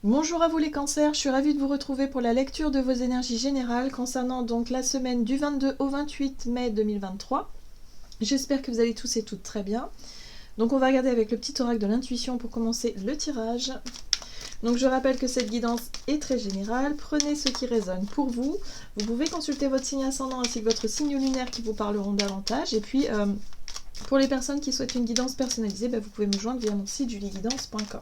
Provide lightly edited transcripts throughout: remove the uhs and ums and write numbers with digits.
Bonjour à vous les cancers, je suis ravie de vous retrouver pour la lecture de vos énergies générales concernant donc la semaine du 22 au 28 mai 2023. J'espère que vous allez tous et toutes très bien. Donc on va regarder avec le petit oracle de l'intuition pour commencer le tirage. Donc je rappelle que cette guidance est très générale, prenez ce qui résonne pour vous. Vous pouvez consulter votre signe ascendant ainsi que votre signe lunaire qui vous parleront davantage. Et puis pour les personnes qui souhaitent une guidance personnalisée, vous pouvez me joindre via mon site julieguidance.com.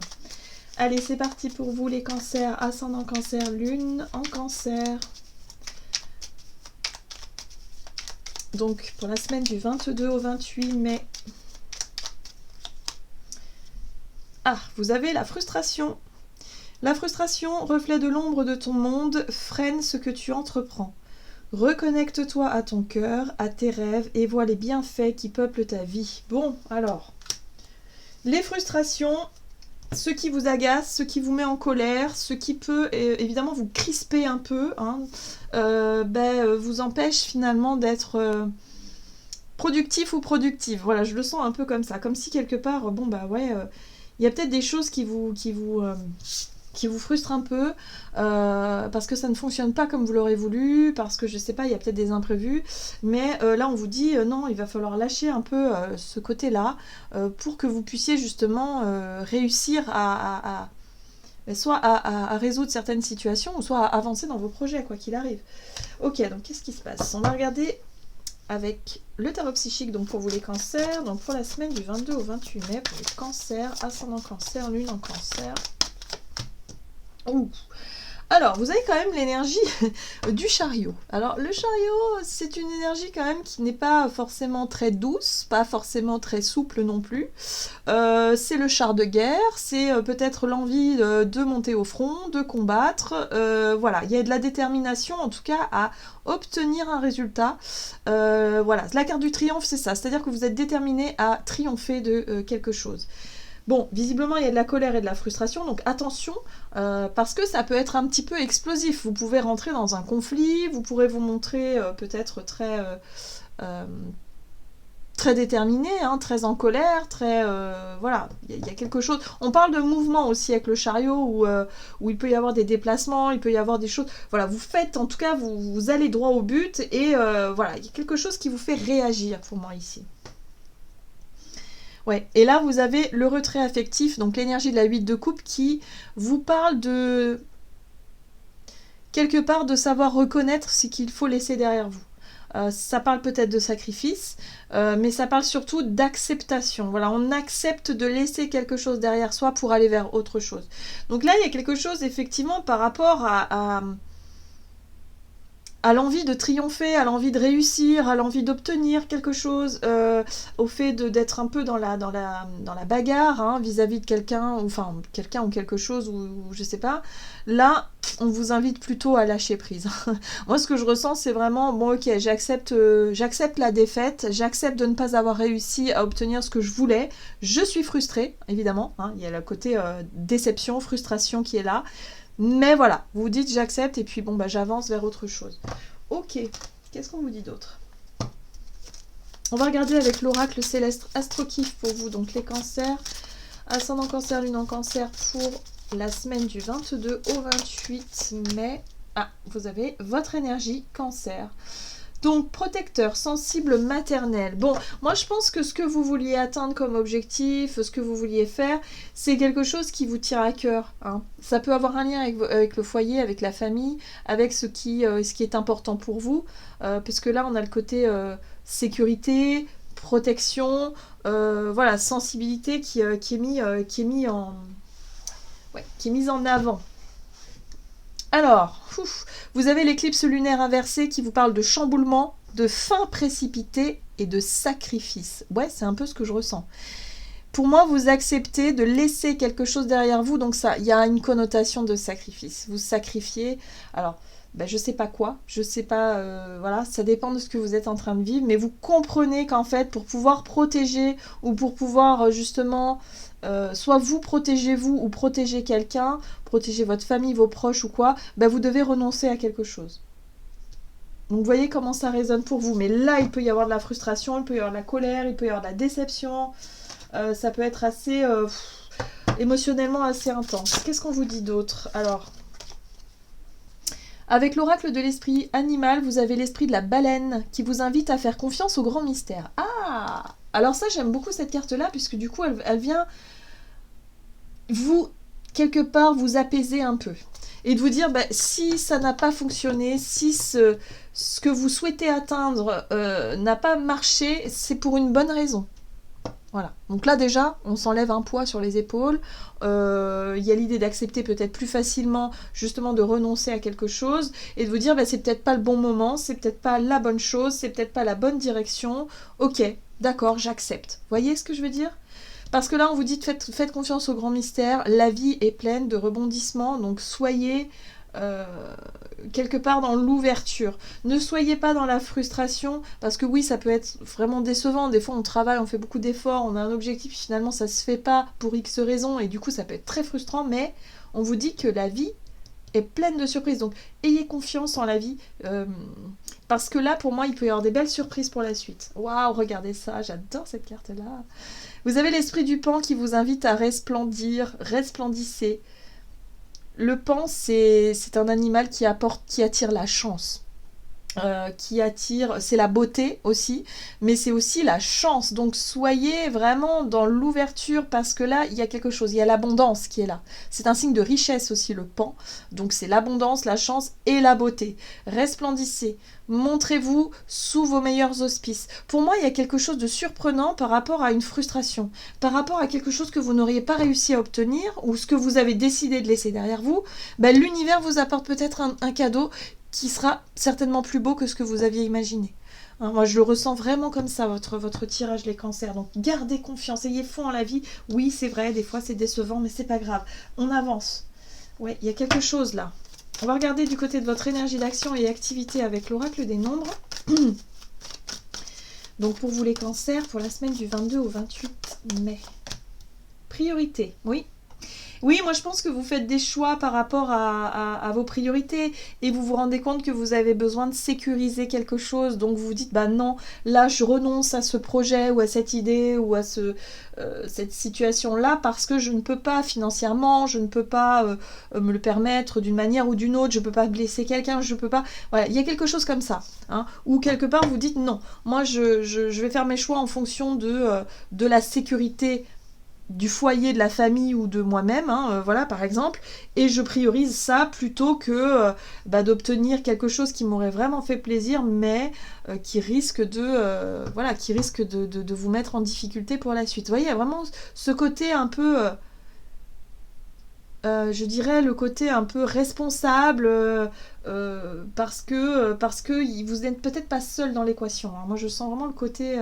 Allez, c'est parti pour vous les cancers, ascendant cancer, lune en cancer. Donc pour la semaine du 22 au 28 mai. Ah, vous avez la frustration. La frustration, reflet de l'ombre de ton monde, freine ce que tu entreprends. Reconnecte-toi à ton cœur, à tes rêves et vois les bienfaits qui peuplent ta vie. Bon, alors, les frustrations, ce qui vous agace, ce qui vous met en colère, ce qui peut évidemment vous crisper un peu, vous empêche finalement d'être productif ou productive. Voilà, je le sens un peu comme ça, comme si quelque part, il y a peut-être des choses qui vous frustrent un peu parce que ça ne fonctionne pas comme vous l'aurez voulu, parce que je sais pas, il y a peut-être des imprévus, mais là on vous dit non, il va falloir lâcher un peu ce côté-là pour que vous puissiez justement réussir soit à résoudre certaines situations, ou soit à avancer dans vos projets, quoi qu'il arrive. Ok, donc qu'est-ce qui se passe? On va regarder avec le tarot psychique, donc pour vous les cancers, donc pour la semaine du 22 au 28 mai, pour les cancers, ascendant cancer, lune en cancer. Ouh. Alors, vous avez quand même l'énergie du chariot. Alors, le chariot, c'est une énergie quand même qui n'est pas forcément très douce, pas forcément très souple non plus. C'est le char de guerre, c'est peut-être l'envie de monter au front, de combattre. Voilà, il y a de la détermination en tout cas à obtenir un résultat. Voilà, la carte du triomphe, c'est ça, c'est-à-dire que vous êtes déterminé à triompher de quelque chose. Bon, visiblement, il y a de la colère et de la frustration, donc attention, parce que ça peut être un petit peu explosif. Vous pouvez rentrer dans un conflit, vous pourrez vous montrer peut-être euh, très déterminé, très en colère, très... voilà, il y a quelque chose... On parle de mouvement aussi avec le chariot, où il peut y avoir des déplacements, il peut y avoir des choses... Voilà, vous faites, en tout cas, vous allez droit au but, et voilà, il y a quelque chose qui vous fait réagir pour moi ici. Ouais, et là vous avez le retrait affectif, donc l'énergie de la 8 de coupe qui vous parle de quelque part de savoir reconnaître ce qu'il faut laisser derrière vous. Ça parle peut-être de sacrifice, mais ça parle surtout d'acceptation. Voilà, on accepte de laisser quelque chose derrière soi pour aller vers autre chose. Donc là, il y a quelque chose effectivement par rapport à l'envie de triompher, à l'envie de réussir, à l'envie d'obtenir quelque chose, au fait d'être un peu dans la bagarre vis-à-vis de quelqu'un, ou quelque chose, ou je sais pas. Là, on vous invite plutôt à lâcher prise. Moi, ce que je ressens, c'est vraiment, bon ok, j'accepte la défaite, j'accepte de ne pas avoir réussi à obtenir ce que je voulais, je suis frustrée, évidemment, il y a le côté déception, frustration qui est là, mais voilà, vous vous dites j'accepte et puis j'avance vers autre chose. Ok, qu'est-ce qu'on vous dit d'autre? On va regarder avec l'oracle céleste Astrokif pour vous, donc les cancers, ascendant cancer, lune en cancer pour la semaine du 22 au 28 mai. Ah, vous avez votre énergie cancer. Donc, protecteur, sensible, maternel. Bon, moi je pense que ce que vous vouliez atteindre comme objectif, ce que vous vouliez faire, c'est quelque chose qui vous tient à cœur. Ça peut avoir un lien avec le foyer, avec la famille, avec ce qui est important pour vous. Parce que là, on a le côté sécurité, protection, voilà, sensibilité qui est mise en avant. Alors, vous avez l'éclipse lunaire inversée qui vous parle de chamboulement, de fin précipitée et de sacrifice. Ouais, c'est un peu ce que je ressens. Pour moi, vous acceptez de laisser quelque chose derrière vous, donc ça, il y a une connotation de sacrifice. Vous sacrifiez, alors, je sais pas quoi, je sais pas, voilà, ça dépend de ce que vous êtes en train de vivre, mais vous comprenez qu'en fait, pour pouvoir protéger ou pour pouvoir justement, soit vous protégez vous ou protéger quelqu'un, protéger votre famille, vos proches ou quoi, vous devez renoncer à quelque chose. Donc vous voyez comment ça résonne pour vous, mais là il peut y avoir de la frustration, il peut y avoir de la colère, il peut y avoir de la déception, ça peut être assez... émotionnellement assez intense. Qu'est-ce qu'on vous dit d'autre? Alors, avec l'oracle de l'esprit animal, vous avez l'esprit de la baleine qui vous invite à faire confiance au grand mystère. Ah! Alors ça, j'aime beaucoup cette carte-là, puisque du coup, elle vient vous, quelque part, vous apaiser un peu. Et de vous dire, bah, si ça n'a pas fonctionné, si ce que vous souhaitez atteindre n'a pas marché, c'est pour une bonne raison. Voilà. Donc là déjà, on s'enlève un poids sur les épaules. Il y a l'idée d'accepter peut-être plus facilement, justement, de renoncer à quelque chose et de vous dire, bah, c'est peut-être pas le bon moment, c'est peut-être pas la bonne chose, c'est peut-être pas la bonne direction. Ok, d'accord, j'accepte. Voyez ce que je veux dire? Parce que là, on vous dit, faites confiance au grand mystère. La vie est pleine de rebondissements, donc soyez quelque part dans l'ouverture. Ne soyez pas dans la frustration, parce que oui, ça peut être vraiment décevant. Des fois, on travaille, on fait beaucoup d'efforts, on a un objectif, finalement, ça se fait pas pour X raisons, et du coup, ça peut être très frustrant, mais on vous dit que la vie est pleine de surprises. Donc, ayez confiance en la vie, parce que là, pour moi, il peut y avoir des belles surprises pour la suite. Waouh, regardez ça, j'adore cette carte-là. Vous avez l'esprit du pan qui vous invite à resplendir, resplendissez. Le pan, c'est un animal qui attire la chance. Qui attire, c'est la beauté aussi, mais c'est aussi la chance. Donc soyez vraiment dans l'ouverture parce que là, il y a quelque chose, il y a l'abondance qui est là. C'est un signe de richesse aussi, le pan. Donc c'est l'abondance, la chance et la beauté. Resplendissez, montrez-vous sous vos meilleurs auspices. Pour moi, il y a quelque chose de surprenant par rapport à une frustration, par rapport à quelque chose que vous n'auriez pas réussi à obtenir ou ce que vous avez décidé de laisser derrière vous. Ben, l'univers vous apporte peut-être un cadeau qui sera certainement plus beau que ce que vous aviez imaginé. Hein, moi, je le ressens vraiment comme ça, votre tirage, les cancers. Donc, gardez confiance, ayez foi en la vie. Oui, c'est vrai, des fois, c'est décevant, mais c'est pas grave. On avance. Ouais, il y a quelque chose là. On va regarder du côté de votre énergie d'action et activité avec l'oracle des nombres. Donc, pour vous, les cancers, pour la semaine du 22 au 28 mai. Priorité, oui. Oui, moi je pense que vous faites des choix par rapport à vos priorités et vous vous rendez compte que vous avez besoin de sécuriser quelque chose. Donc vous vous dites, bah non, là je renonce à ce projet ou à cette idée ou à cette situation-là parce que je ne peux pas financièrement, je ne peux pas me le permettre d'une manière ou d'une autre, je ne peux pas blesser quelqu'un, je ne peux pas... Voilà, il y a quelque chose comme ça. Hein, ou quelque part vous dites, non, moi je vais faire mes choix en fonction de la sécurité du foyer, de la famille ou de moi-même, hein, voilà par exemple, et je priorise ça plutôt que d'obtenir quelque chose qui m'aurait vraiment fait plaisir, mais qui risque de vous mettre en difficulté pour la suite. Vous voyez, il y a vraiment ce côté un peu, je dirais le côté un peu responsable, parce que vous n'êtes peut-être pas seul dans l'équation. Hein. Moi, je sens vraiment le côté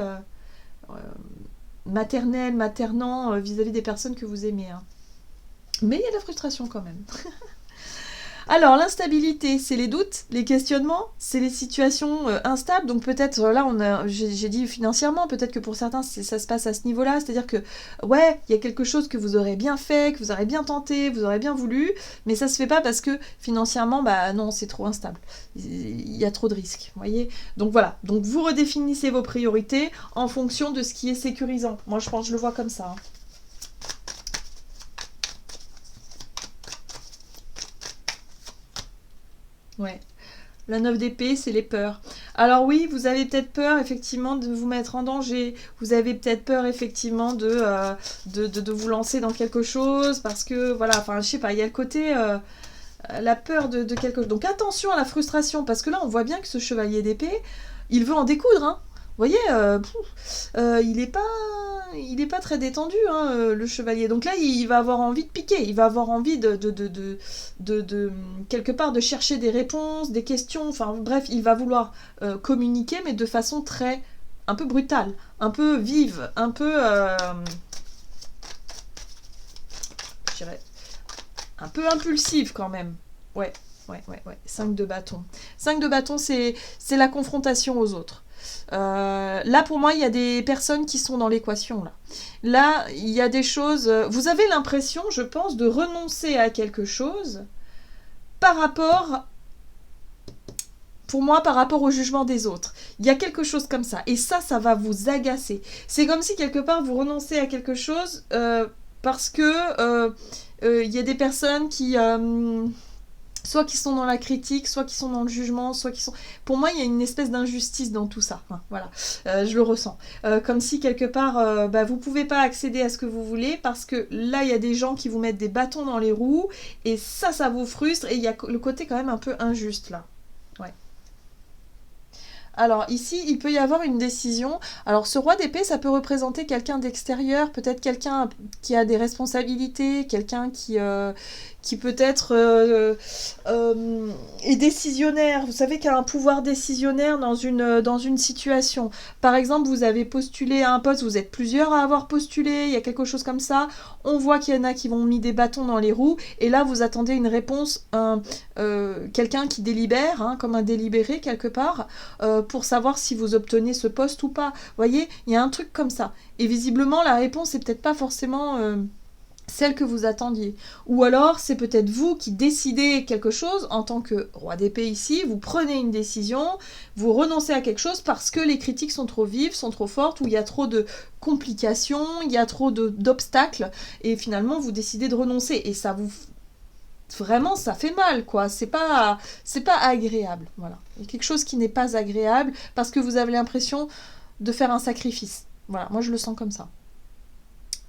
maternel, maternant vis-à-vis des personnes que vous aimez. Hein. Mais il y a de la frustration quand même. Alors, l'instabilité, c'est les doutes, les questionnements, c'est les situations instables. Donc peut-être, là, j'ai dit financièrement, peut-être que pour certains, ça se passe à ce niveau-là. C'est-à-dire que, ouais, il y a quelque chose que vous aurez bien fait, que vous aurez bien tenté, vous aurez bien voulu, mais ça se fait pas parce que financièrement, bah non, c'est trop instable. Il y a trop de risques, vous voyez. Donc voilà, donc vous redéfinissez vos priorités en fonction de ce qui est sécurisant. Moi, je pense, je le vois comme ça. Hein. Ouais. La 9 d'épée, c'est les peurs. Alors oui, vous avez peut-être peur, effectivement, de vous mettre en danger. Vous avez peut-être peur, effectivement, de vous lancer dans quelque chose. Parce que, voilà, enfin, je sais pas, il y a le côté... la peur de quelque chose. Donc attention à la frustration, parce que là, on voit bien que ce chevalier d'épée, il veut en découdre, hein. Vous voyez, il est pas très détendu, hein, le chevalier. Donc là, il va avoir envie de piquer, il va avoir envie de quelque part de chercher des réponses, des questions. Enfin bref, il va vouloir communiquer, mais de façon un peu brutale, un peu vive, un peu, je dirais, un peu impulsive quand même. Ouais. 5 de bâton. 5 de bâton, c'est la confrontation aux autres. Là, pour moi, il y a des personnes qui sont dans l'équation. Là, il y a des choses... Vous avez l'impression, je pense, de renoncer à quelque chose par rapport... Pour moi, par rapport au jugement des autres. Il y a quelque chose comme ça. Et ça va vous agacer. C'est comme si, quelque part, vous renoncez à quelque chose... parce que y a des personnes qui... soit qui sont dans la critique, soit qui sont dans le jugement, soit qui sont... Pour moi, il y a une espèce d'injustice dans tout ça. Enfin, voilà, je le ressens. Comme si, quelque part, vous pouvez pas accéder à ce que vous voulez, parce que là, il y a des gens qui vous mettent des bâtons dans les roues, et ça vous frustre, et il y a le côté quand même un peu injuste, là. Ouais. Alors ici, il peut y avoir une décision. Alors ce roi d'épée, ça peut représenter quelqu'un d'extérieur, peut-être quelqu'un qui a des responsabilités, quelqu'un qui peut-être est décisionnaire. Vous savez qu'il y a un pouvoir décisionnaire dans une situation. Par exemple, vous avez postulé à un poste, vous êtes plusieurs à avoir postulé, il y a quelque chose comme ça. On voit qu'il y en a qui vont mis des bâtons dans les roues, et là vous attendez une réponse, quelqu'un qui délibère, hein, comme un délibéré quelque part, pour savoir si vous obtenez ce poste ou pas. Vous voyez, il y a un truc comme ça. Et visiblement, la réponse n'est peut-être pas forcément celle que vous attendiez. Ou alors, c'est peut-être vous qui décidez quelque chose en tant que roi d'épée ici, vous prenez une décision, vous renoncez à quelque chose parce que les critiques sont trop vives, sont trop fortes, ou il y a trop de complications, il y a trop d'obstacles, et finalement, vous décidez de renoncer. Et ça vous... Vraiment, ça fait mal, quoi. C'est pas agréable, voilà. Il y a quelque chose qui n'est pas agréable parce que vous avez l'impression de faire un sacrifice. Voilà, moi je le sens comme ça.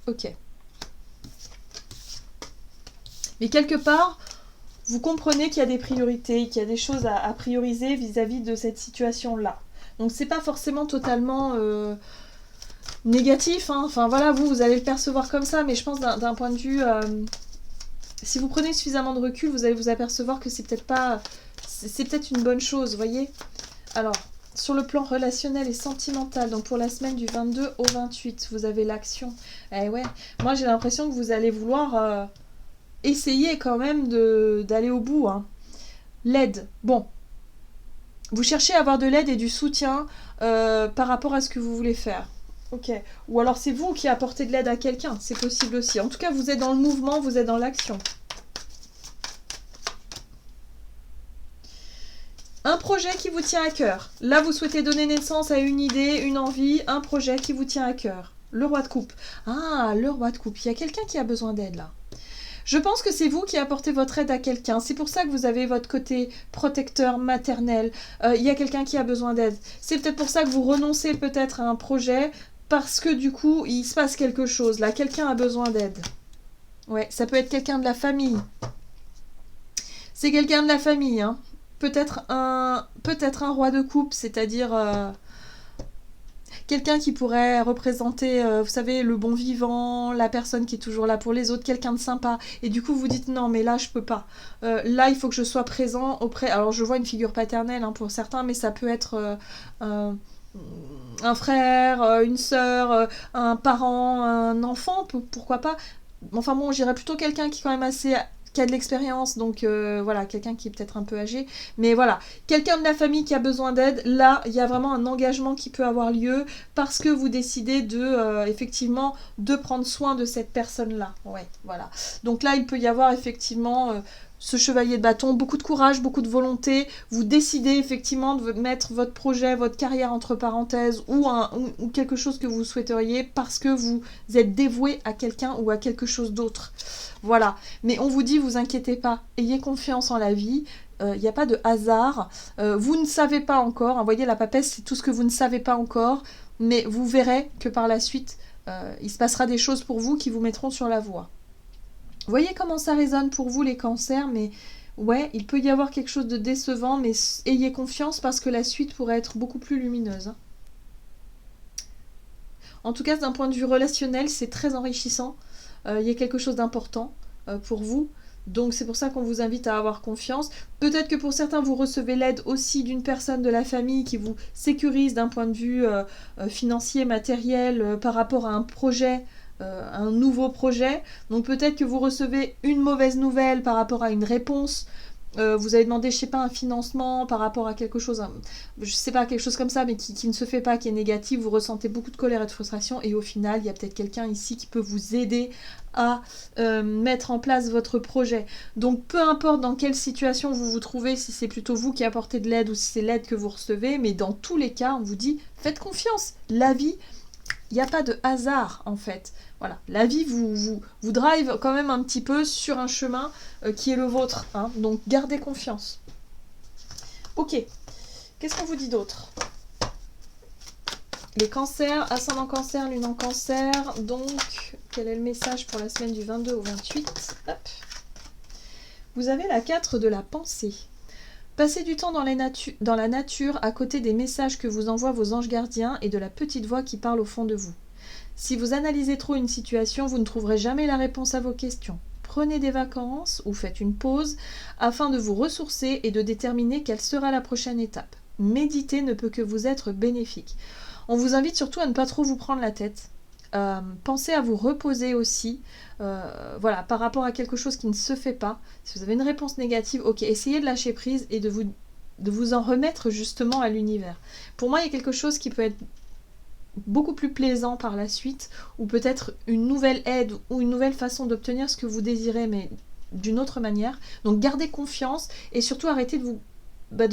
Ok. Mais quelque part, vous comprenez qu'il y a des priorités, qu'il y a des choses à prioriser vis-à-vis de cette situation-là. Donc c'est pas forcément totalement négatif, hein. Enfin voilà, vous allez le percevoir comme ça, mais je pense d'un point de vue... si vous prenez suffisamment de recul, vous allez vous apercevoir que c'est peut-être une bonne chose, vous voyez. Alors, sur le plan relationnel et sentimental, donc pour la semaine du 22 au 28, vous avez l'action. Eh ouais, moi j'ai l'impression que vous allez vouloir essayer quand même d'aller au bout, hein. L'aide, bon. Vous cherchez à avoir de l'aide et du soutien par rapport à ce que vous voulez faire. Ok. Ou alors c'est vous qui apportez de l'aide à quelqu'un, c'est possible aussi. En tout cas, vous êtes dans le mouvement, vous êtes dans l'action. Un projet qui vous tient à cœur. Là, vous souhaitez donner naissance à une idée, une envie, un projet qui vous tient à cœur. Le roi de coupe. Ah, le roi de coupe. Il y a quelqu'un qui a besoin d'aide là. Je pense que c'est vous qui apportez votre aide à quelqu'un. C'est pour ça que vous avez votre côté protecteur, maternel. Il y a quelqu'un qui a besoin d'aide. C'est peut-être pour ça que vous renoncez peut-être à un projet parce que du coup, il se passe quelque chose. Là, quelqu'un a besoin d'aide. Ouais, ça peut être quelqu'un de la famille. C'est quelqu'un de la famille, hein. Peut-être un roi de coupe, c'est-à-dire quelqu'un qui pourrait représenter, vous savez, le bon vivant, la personne qui est toujours là pour les autres, quelqu'un de sympa. Et du coup, vous dites non, mais là, je peux pas. Là, il faut que je sois présent auprès... Alors, je vois une figure paternelle hein, pour certains, mais ça peut être un frère, une sœur, un parent, un enfant, pourquoi pas. Enfin bon, j'irais plutôt quelqu'un qui est quand même qui a de l'expérience, donc voilà, quelqu'un qui est peut-être un peu âgé, mais voilà, quelqu'un de la famille qui a besoin d'aide, là, il y a vraiment un engagement qui peut avoir lieu, parce que vous décidez effectivement, de prendre soin de cette personne-là, ouais, voilà. Donc là, il peut y avoir effectivement... ce chevalier de bâton, beaucoup de courage, beaucoup de volonté, vous décidez effectivement de mettre votre projet, votre carrière entre parenthèses ou quelque chose que vous souhaiteriez parce que vous êtes dévoué à quelqu'un ou à quelque chose d'autre. Voilà, mais on vous dit, vous inquiétez pas, ayez confiance en la vie, il n'y a pas de hasard, vous ne savez pas encore, hein, voyez la papesse c'est tout ce que vous ne savez pas encore, mais vous verrez que par la suite, il se passera des choses pour vous qui vous mettront sur la voie. Vous voyez comment ça résonne pour vous les cancers, mais ouais, il peut y avoir quelque chose de décevant, mais ayez confiance parce que la suite pourrait être beaucoup plus lumineuse. En tout cas, d'un point de vue relationnel, c'est très enrichissant. Il y a quelque chose d'important pour vous. Donc c'est pour ça qu'on vous invite à avoir confiance. Peut-être que pour certains, vous recevez l'aide aussi d'une personne de la famille qui vous sécurise d'un point de vue financier, matériel, par rapport à un projet, un nouveau projet. Donc peut-être que vous recevez une mauvaise nouvelle par rapport à une réponse. Vous avez demandé, je sais pas, un financement par rapport à quelque chose, je sais pas, quelque chose comme ça, mais qui ne se fait pas, qui est négatif, vous ressentez beaucoup de colère et de frustration, et au final, il y a peut-être quelqu'un ici qui peut vous aider à mettre en place votre projet. Donc peu importe dans quelle situation vous vous trouvez, si c'est plutôt vous qui apportez de l'aide ou si c'est l'aide que vous recevez, mais dans tous les cas, on vous dit, faites confiance, la vie Il n'y a pas de hasard en fait. Voilà, la vie vous drive quand même un petit peu sur un chemin qui est le vôtre. Hein. Donc gardez confiance. Ok, qu'est-ce qu'on vous dit d'autre? Les cancers, ascendant cancer, lune en cancer. Donc, quel est le message pour la semaine du 22 au 28? Hop. Vous avez la 4 de la pensée. Passez du temps dans la nature à côté des messages que vous envoient vos anges gardiens et de la petite voix qui parle au fond de vous. Si vous analysez trop une situation, vous ne trouverez jamais la réponse à vos questions. Prenez des vacances ou faites une pause afin de vous ressourcer et de déterminer quelle sera la prochaine étape. Méditer ne peut que vous être bénéfique. On vous invite surtout à ne pas trop vous prendre la tête. Pensez à vous reposer aussi, voilà, par rapport à quelque chose qui ne se fait pas. Si vous avez une réponse négative, ok, essayez de lâcher prise et de vous en remettre justement à l'univers. Pour moi, il y a quelque chose qui peut être beaucoup plus plaisant par la suite, ou peut-être une nouvelle aide ou une nouvelle façon d'obtenir ce que vous désirez, mais d'une autre manière. Donc gardez confiance et surtout arrêtez de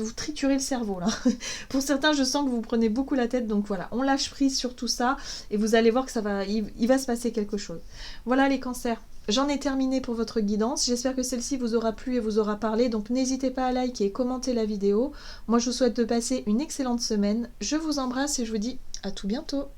vous triturer le cerveau là. Pour certains, je sens que vous prenez beaucoup la tête, donc voilà, on lâche prise sur tout ça et vous allez voir que il va se passer quelque chose. Voilà les cancers. J'en ai terminé pour votre guidance. J'espère que celle-ci vous aura plu et vous aura parlé. Donc n'hésitez pas à liker et commenter la vidéo. Moi, je vous souhaite de passer une excellente semaine. Je vous embrasse et je vous dis à tout bientôt.